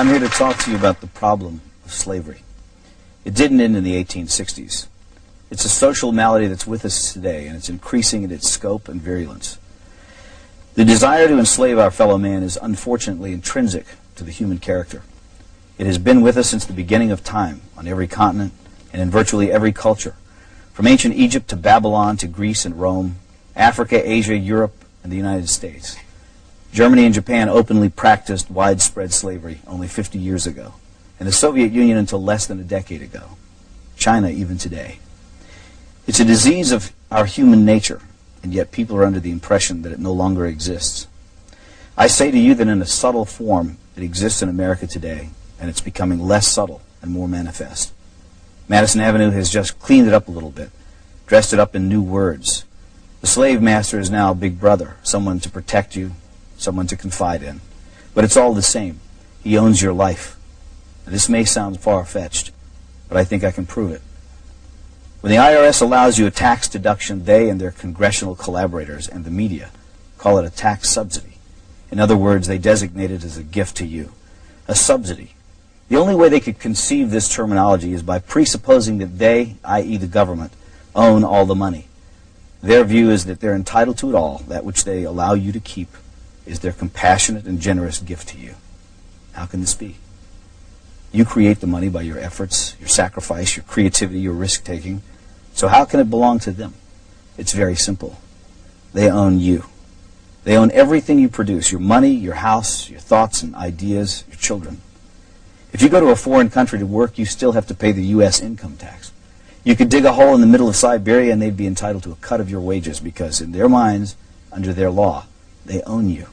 I'm here to talk to you about the problem of slavery. It didn't end in the 1860s. It's a social malady that's with us today, and it's increasing in its scope and virulence. The desire to enslave our fellow man is unfortunately intrinsic to the human character. It has been with us since the beginning of time, on every continent and in virtually every culture, from ancient Egypt to Babylon to Greece and Rome, Africa, Asia, Europe, and the United States. Germany and Japan openly practiced widespread slavery only 50 years ago, and the Soviet Union until less than a decade ago. China even today. It's a disease of our human nature, and yet people are under the impression that it no longer exists. I say to you that in a subtle form it exists in America today, and it's becoming less subtle and more manifest. Madison Avenue has just cleaned it up a little bit, dressed it up in new words. The slave master is now Big Brother, someone to protect you, someone to confide in. But it's all the same. He owns your life. Now, this may sound far-fetched, but I think I can prove it. When the IRS allows you a tax deduction, they and their congressional collaborators and the media call it a tax subsidy. In other words, they designate it as a gift to you, a subsidy. The only way they could conceive this terminology is by presupposing that they, i.e. the government, own all the money. Their view is that they're entitled to it all, that which they allow you to keep is their compassionate and generous gift to you. How can this be? You create the money by your efforts, your sacrifice, your creativity, your risk-taking. So how can it belong to them? It's very simple. They own you. They own everything you produce, your money, your house, your thoughts and ideas, your children. If you go to a foreign country to work, you still have to pay the U.S. income tax. You could dig a hole in the middle of Siberia and they'd be entitled to a cut of your wages because in their minds, under their law, they own you.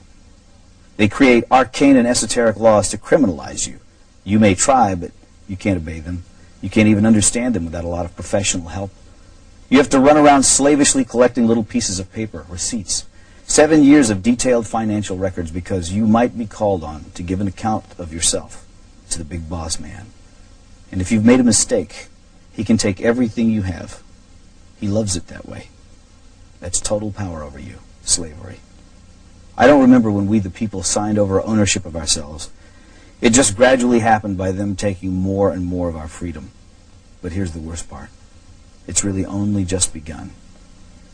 They create arcane and esoteric laws to criminalize you. You may try, but you can't obey them. You can't even understand them without a lot of professional help. You have to run around slavishly collecting little pieces of paper, receipts, 7 years of detailed financial records because you might be called on to give an account of yourself to the big boss man. And if you've made a mistake, he can take everything you have. He loves it that way. That's total power over you, slavery. I don't remember when we, the people, signed over ownership of ourselves. It just gradually happened by them taking more and more of our freedom. But here's the worst part. It's really only just begun.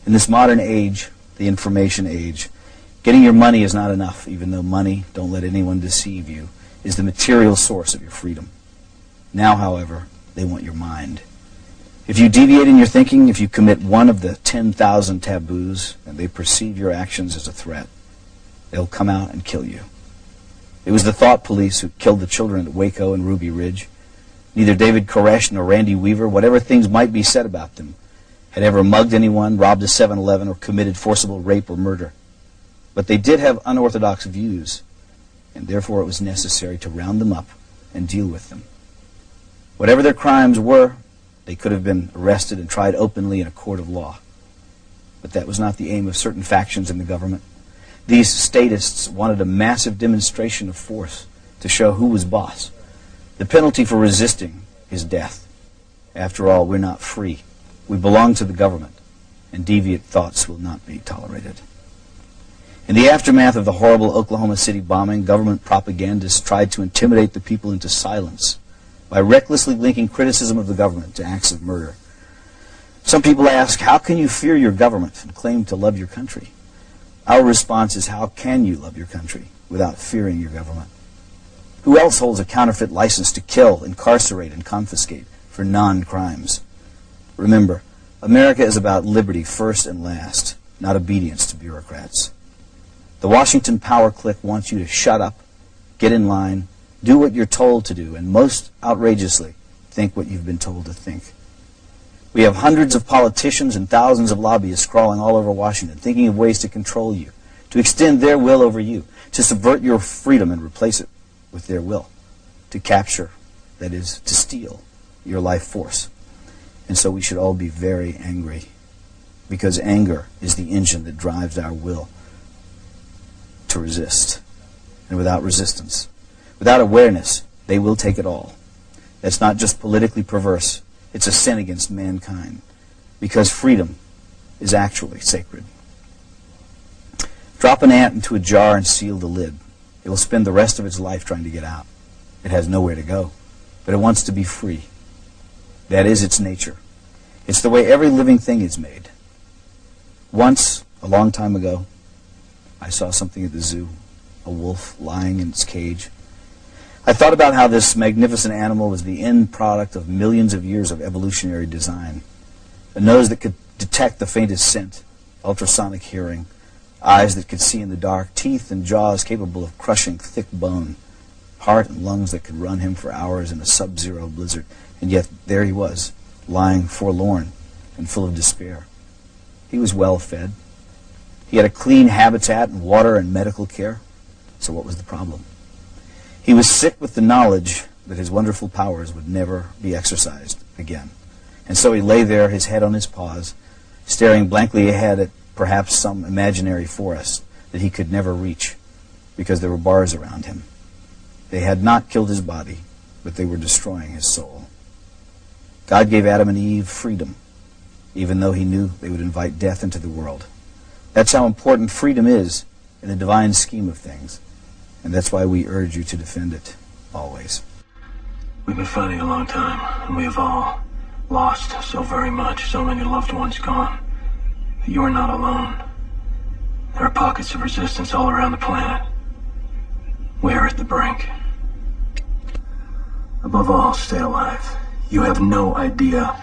In this modern age, the information age, getting your money is not enough, even though money, don't let anyone deceive you, is the material source of your freedom. Now, however, they want your mind. If you deviate in your thinking, if you commit one of the 10,000 taboos, and they perceive your actions as a threat, they'll come out and kill you. It was the thought police who killed the children at Waco and Ruby Ridge. Neither David Koresh nor Randy Weaver, whatever things might be said about them, had ever mugged anyone, robbed a 7-Eleven, or committed forcible rape or murder. But they did have unorthodox views, and therefore it was necessary to round them up and deal with them. Whatever their crimes were, they could have been arrested and tried openly in a court of law. But that was not the aim of certain factions in the government. These statists wanted a massive demonstration of force to show who was boss. The penalty for resisting is death. After all, we're not free. We belong to the government, and deviant thoughts will not be tolerated. In the aftermath of the horrible Oklahoma City bombing, government propagandists tried to intimidate the people into silence by recklessly linking criticism of the government to acts of murder. Some people ask, how can you fear your government and claim to love your country? Our response is, how can you love your country without fearing your government? Who else holds a counterfeit license to kill, incarcerate, and confiscate for non-crimes? Remember, America is about liberty first and last, not obedience to bureaucrats. The Washington power clique wants you to shut up, get in line, do what you're told to do, and most outrageously, think what you've been told to think. We have hundreds of politicians and thousands of lobbyists crawling all over Washington, thinking of ways to control you, to extend their will over you, to subvert your freedom and replace it with their will, to capture, that is, to steal your life force. And so we should all be very angry, because anger is the engine that drives our will to resist. And without resistance, without awareness, they will take it all. That's not just politically perverse. It's a sin against mankind, because freedom is actually sacred. Drop an ant into a jar and seal the lid. It will spend the rest of its life trying to get out. It has nowhere to go, but it wants to be free. That is its nature. It's the way every living thing is made. Once, a long time ago, I saw something at the zoo, a wolf lying in its cage. I thought about how this magnificent animal was the end product of millions of years of evolutionary design. A nose that could detect the faintest scent, ultrasonic hearing, eyes that could see in the dark, teeth and jaws capable of crushing thick bone, heart and lungs that could run him for hours in a sub-zero blizzard. And yet there he was, lying forlorn and full of despair. He was well fed. He had a clean habitat and water and medical care. So what was the problem? He was sick with the knowledge that his wonderful powers would never be exercised again. And so he lay there, his head on his paws, staring blankly ahead at perhaps some imaginary forest that he could never reach because there were bars around him. They had not killed his body, but they were destroying his soul. God gave Adam and Eve freedom, even though he knew they would invite death into the world. That's how important freedom is in the divine scheme of things, and that's why we urge you to defend it always. We've been fighting a long time, and we have all lost so very much, so many loved ones gone. But you are not alone. There are pockets of resistance all around the planet. We are at the brink. Above all, stay alive. You have no idea